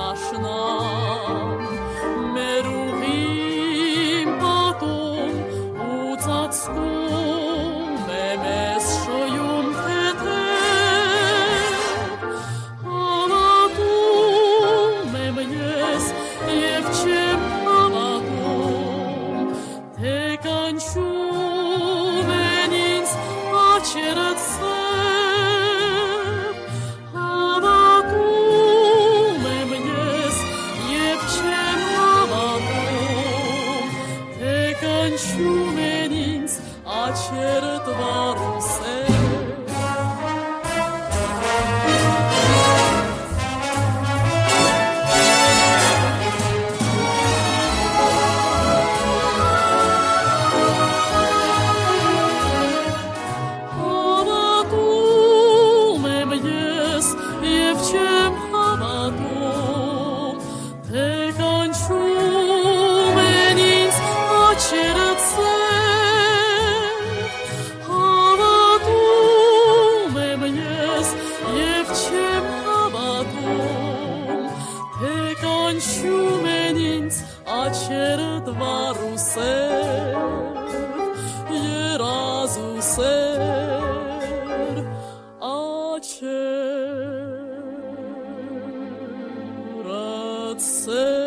դաշնան մեր ուղին պատում ու ծածկում է մեզ շոյում թեթև հավատում եմ ես և չեմ հավատում թե կանչում են ինձ աչերը Կանչում են ինձ աչերդ վառուսել Հավատում եմ ես և չեմ հավատում թե կանչում են ինձ աչերդ Հավատում եմ ես և չեմ հավատում թե կանչում են ինձ աչերդ վառուսել երազուսեր աչերդ սեր